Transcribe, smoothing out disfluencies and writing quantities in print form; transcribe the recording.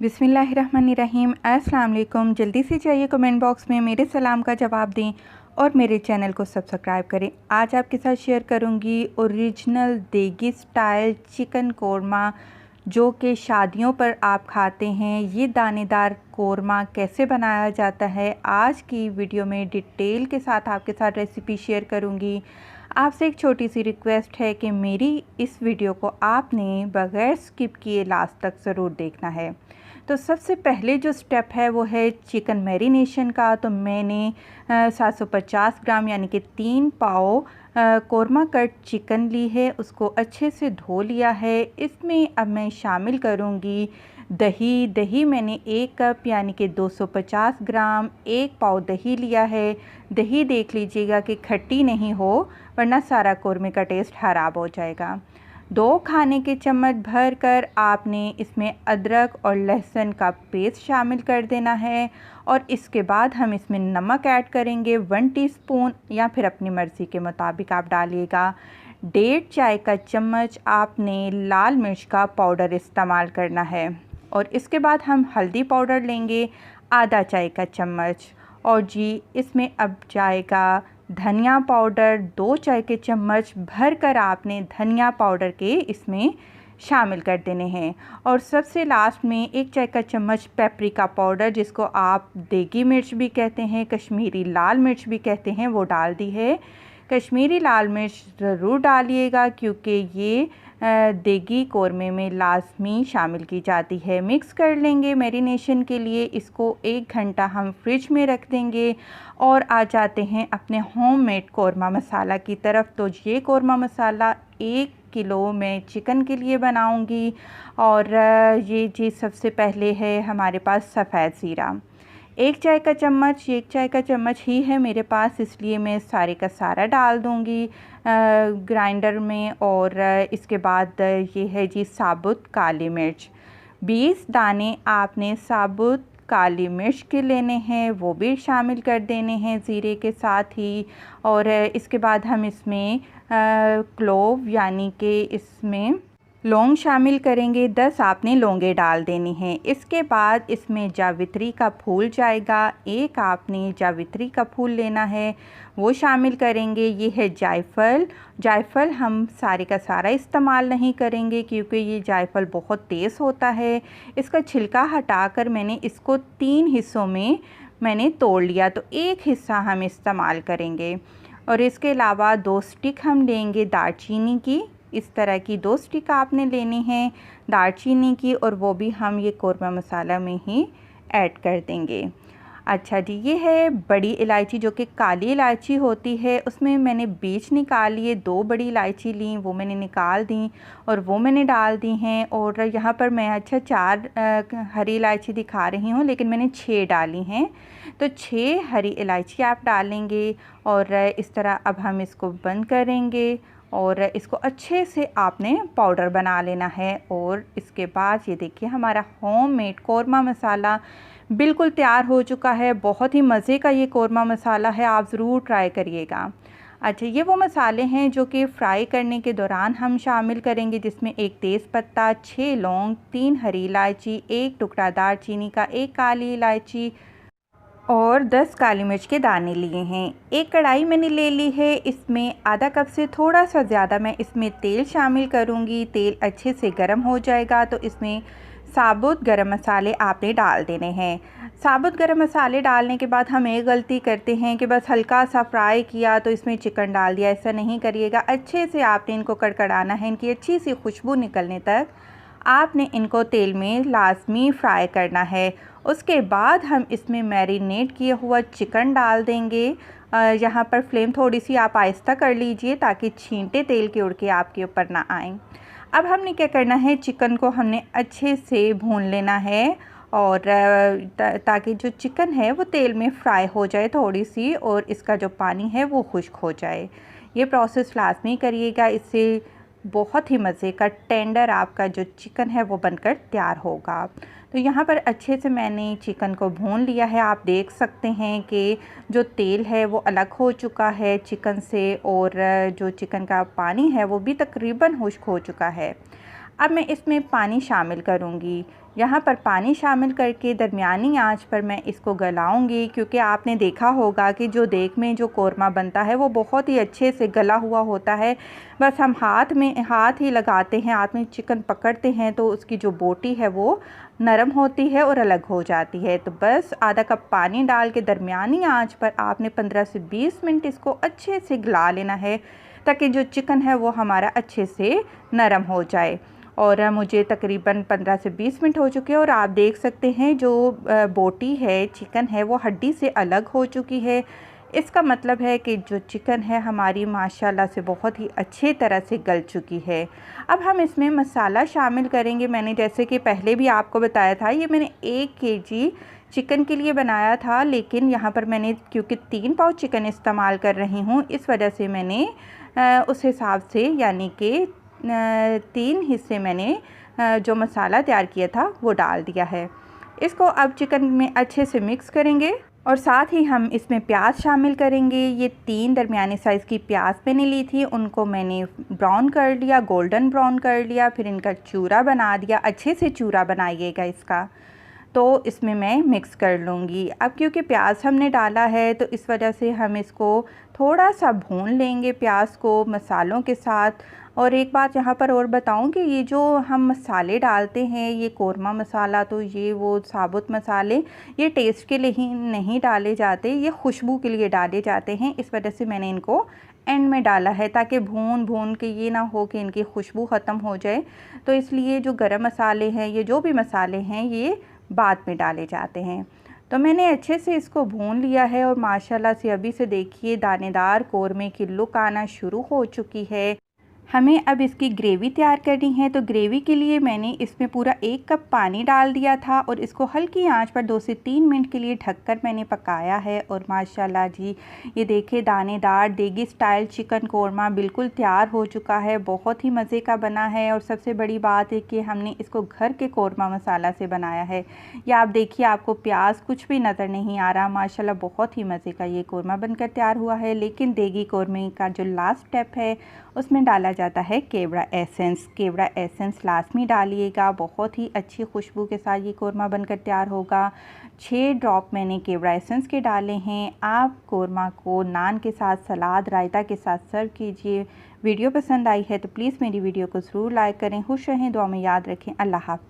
बिस्मिल्लाहिर्रहमानिर्रहीम। अस्सलाम वालेकुम। जल्दी से जाइए कमेंट बॉक्स में मेरे सलाम का जवाब दें और मेरे चैनल को सब्सक्राइब करें। आज आपके साथ शेयर करूंगी ओरिजिनल देगी स्टाइल चिकन कोरमा, जो कि शादियों पर आप खाते हैं। ये दानेदार कोरमा कैसे बनाया जाता है, आज की वीडियो में डिटेल के साथ आपके साथ रेसिपी शेयर करूंगी। आपसे एक छोटी सी रिक्वेस्ट है कि मेरी इस वीडियो को आपने बग़ैर स्किप किए लास्ट तक ज़रूर देखना है। तो सबसे पहले जो स्टेप है वो है चिकन मैरिनेशन का। तो मैंने 750 ग्राम यानी कि 3 पाव कोरमा कट चिकन ली है, उसको अच्छे से धो लिया है। इसमें अब मैं शामिल करूँगी दही। दही मैंने 1 कप यानी कि 250 ग्राम 1 पाव दही लिया है। दही देख लीजिएगा कि खट्टी नहीं हो, वरना सारा कोरमे का टेस्ट ख़राब हो जाएगा। 2 खाने के चम्मच भर कर आपने इसमें अदरक और लहसुन का पेस्ट शामिल कर देना है। और इसके बाद हम इसमें नमक ऐड करेंगे 1 टीस्पून, या फिर अपनी मर्ज़ी के मुताबिक आप डालिएगा। 1.5 चाय का चम्मच आपने लाल मिर्च का पाउडर इस्तेमाल करना है। और इसके बाद हम हल्दी पाउडर लेंगे आधा चाय का चम्मच। और जी इसमें अब जाएगा धनिया पाउडर 2 चाय के चम्मच भर कर आपने धनिया पाउडर के इसमें शामिल कर देने हैं। और सबसे लास्ट में 1 चाय का चम्मच पेपरिका पाउडर, जिसको आप देगी मिर्च भी कहते हैं, कश्मीरी लाल मिर्च भी कहते हैं, वो डाल दी है। कश्मीरी लाल मिर्च ज़रूर डालिएगा क्योंकि ये देगी कोरमे में लाजमी शामिल की जाती है। मिक्स कर लेंगे मैरिनेशन के लिए। इसको 1 घंटा हम फ्रिज में रख देंगे। और आ जाते हैं अपने होममेड कोरमा मसाला की तरफ। तो ये कोरमा मसाला 1 किलो मैं चिकन के लिए बनाऊंगी। और ये चीज़ सबसे पहले है हमारे पास सफ़ेद ज़ीरा 1 चाय का चम्मच। 1 चाय का चम्मच ही है मेरे पास, इसलिए मैं सारे का सारा डाल दूंगी ग्राइंडर में। और इसके बाद ये है जी साबुत काली मिर्च। 20 दाने आपने साबुत काली मिर्च के लेने हैं, वो भी शामिल कर देने हैं ज़ीरे के साथ ही। और इसके बाद हम इसमें क्लोव यानी कि इसमें लौंग शामिल करेंगे। 10 आपने लौंगे डाल देनी हैं। इसके बाद इसमें जावित्री का फूल जाएगा, 1 आपने जावित्री का फूल लेना है, वो शामिल करेंगे। ये है जायफल। जायफल हम सारे का सारा इस्तेमाल नहीं करेंगे क्योंकि ये जायफल बहुत तेज़ होता है। इसका छिलका हटाकर मैंने इसको 3 हिस्सों में मैंने तोड़ लिया, तो 1 हिस्सा हम इस्तेमाल करेंगे। और इसके अलावा 2 स्टिक हम लेंगे दालचीनी की। इस तरह की 2 स्टिक आपने लेनी है दालचीनी की, और वो भी हम ये कोरमा मसाला में ही ऐड कर देंगे। अच्छा जी, ये है बड़ी इलायची, जो कि काली इलायची होती है। उसमें मैंने बीज निकाल लिए, 2 बड़ी इलायची ली, वो मैंने निकाल दी और वो मैंने डाल दी हैं। और यहाँ पर मैं 4 हरी इलायची दिखा रही हूँ, लेकिन मैंने 6 डाली हैं। तो 6 हरी इलायची आप डालेंगे। और इस तरह अब हम इसको बंद करेंगे और इसको अच्छे से आपने पाउडर बना लेना है। और इसके बाद ये देखिए हमारा होममेड कोरमा मसाला बिल्कुल तैयार हो चुका है। बहुत ही मज़े का ये कोरमा मसाला है, आप ज़रूर ट्राई करिएगा। अच्छा, ये वो मसाले हैं जो कि फ्राई करने के दौरान हम शामिल करेंगे, जिसमें 1 तेज़पत्ता, 6 लौंग, 3 हरी इलायची, 1 टुकड़ा दालचीनी का, 1 काली इलायची और 10 काली मिर्च के दाने लिए हैं। एक कढ़ाई मैंने ले ली है, इसमें आधा कप से थोड़ा सा ज़्यादा मैं इसमें तेल शामिल करूंगी। तेल अच्छे से गर्म हो जाएगा तो इसमें साबुत गरम मसाले आपने डाल देने हैं। साबुत गरम मसाले डालने के बाद हम एक गलती करते हैं कि बस हल्का सा फ्राई किया तो इसमें चिकन डाल दिया। ऐसा नहीं करिएगा, अच्छे से आपने इनको कड़कड़ाना है। इनकी अच्छी सी खुशबू निकलने तक आपने इनको तेल में लाजमी फ्राई करना है। उसके बाद हम इसमें मैरिनेट किया हुआ चिकन डाल देंगे। यहाँ पर फ्लेम थोड़ी सी आप आहिस्ता कर लीजिए ताकि छींटे तेल के उड़ के आपके ऊपर ना आएँ। अब हमने क्या करना है, चिकन को हमने अच्छे से भून लेना है और ताकि जो चिकन है वो तेल में फ्राई हो जाए थोड़ी सी, और इसका जो पानी है वो खुश्क हो जाए। ये प्रोसेस लाजमी करिएगा, इससे बहुत ही मज़े का टेंडर आपका जो चिकन है वो बनकर तैयार होगा। तो यहाँ पर अच्छे से मैंने चिकन को भून लिया है। आप देख सकते हैं कि जो तेल है वो अलग हो चुका है चिकन से, और जो चिकन का पानी है वो भी तकरीबन खुश्क हो चुका है। अब मैं इसमें पानी शामिल करूँगी। यहाँ पर पानी शामिल करके दरमियानी आंच पर मैं इसको गलाऊंगी, क्योंकि आपने देखा होगा कि जो देग में जो कोरमा बनता है वो बहुत ही अच्छे से गला हुआ होता है। बस हम हाथ ही लगाते हैं, हाथ में चिकन पकड़ते हैं तो उसकी जो बोटी है वो नरम होती है और अलग हो जाती है। तो बस आधा कप पानी डाल के दरमियानी आंच पर आपने 15 से 20 मिनट इसको अच्छे से गला लेना है, ताकि जो चिकन है वो हमारा अच्छे से नरम हो जाए। और मुझे तकरीबन 15 से 20 मिनट हो चुके हैं और आप देख सकते हैं जो बोटी है, चिकन है, वो हड्डी से अलग हो चुकी है। इसका मतलब है कि जो चिकन है हमारी माशाल्लाह से बहुत ही अच्छे तरह से गल चुकी है। अब हम इसमें मसाला शामिल करेंगे। मैंने जैसे कि पहले भी आपको बताया था, ये मैंने 1 केजी चिकन के लिए बनाया था, लेकिन यहाँ पर मैंने क्योंकि 3 पाव चिकन इस्तेमाल कर रही हूँ, इस वजह से मैंने उस हिसाब से यानी कि 3 हिस्से मैंने जो मसाला तैयार किया था वो डाल दिया है। इसको अब चिकन में अच्छे से मिक्स करेंगे और साथ ही हम इसमें प्याज शामिल करेंगे। ये 3 दरमियाने साइज़ की प्याज मैंने ली थी, उनको मैंने ब्राउन कर लिया, गोल्डन ब्राउन कर लिया, फिर इनका चूरा बना दिया। अच्छे से चूरा बनाइएगा इसका। तो इसमें मैं मिक्स कर लूँगी। अब क्योंकि प्याज हमने डाला है तो इस वजह से हम इसको थोड़ा सा भून लेंगे प्याज को मसालों के साथ। और एक बात यहाँ पर और बताऊँ कि ये जो हम मसाले डालते हैं, ये कोरमा मसाला, तो ये वो साबुत मसाले ये टेस्ट के लिए ही नहीं डाले जाते, ये खुशबू के लिए डाले जाते हैं। इस वजह से मैंने इनको एंड में डाला है, ताकि भून के ये ना हो कि इनकी खुशबू ख़त्म हो जाए। तो इसलिए जो गरम मसाले हैं, ये जो भी मसाले हैं, ये बाद में डाले जाते हैं। तो मैंने अच्छे से इसको भून लिया है और माशाल्लाह से अभी से देखिए दानेदार कोरमे की लुक आना शुरू हो चुकी है। हमें अब इसकी ग्रेवी तैयार करनी है। तो ग्रेवी के लिए मैंने इसमें पूरा 1 कप पानी डाल दिया था और इसको हल्की आंच पर 2 से 3 मिनट के लिए ढककर मैंने पकाया है। और माशाल्लाह जी, ये देखिए दानेदार देगी स्टाइल चिकन कोरमा बिल्कुल तैयार हो चुका है। बहुत ही मज़े का बना है और सबसे बड़ी बात है कि हमने इसको घर के कोरमा मसाला से बनाया है। या आप देखिए, आपको प्याज कुछ भी नज़र नहीं आ रहा। माशाल्लाह बहुत ही मज़े का ये कोरमा बनकर तैयार हुआ है। लेकिन देगी कोरमे का जो लास्ट स्टेप है उसमें डाला जाता है केवड़ा एसेंस। केवड़ा एसेंस लास्ट में डालिएगा, बहुत ही अच्छी खुशबू के साथ ये कोरमा बनकर तैयार होगा। 6 ड्रॉप मैंने केवड़ा एसेंस के डाले हैं। आप कोरमा को नान के साथ, सलाद, रायता के साथ सर्व कीजिए। वीडियो पसंद आई है तो प्लीज़ मेरी वीडियो को ज़रूर लाइक करें। खुश रहें, दुआ में याद रखें। अल्लाह हाफ़िज़।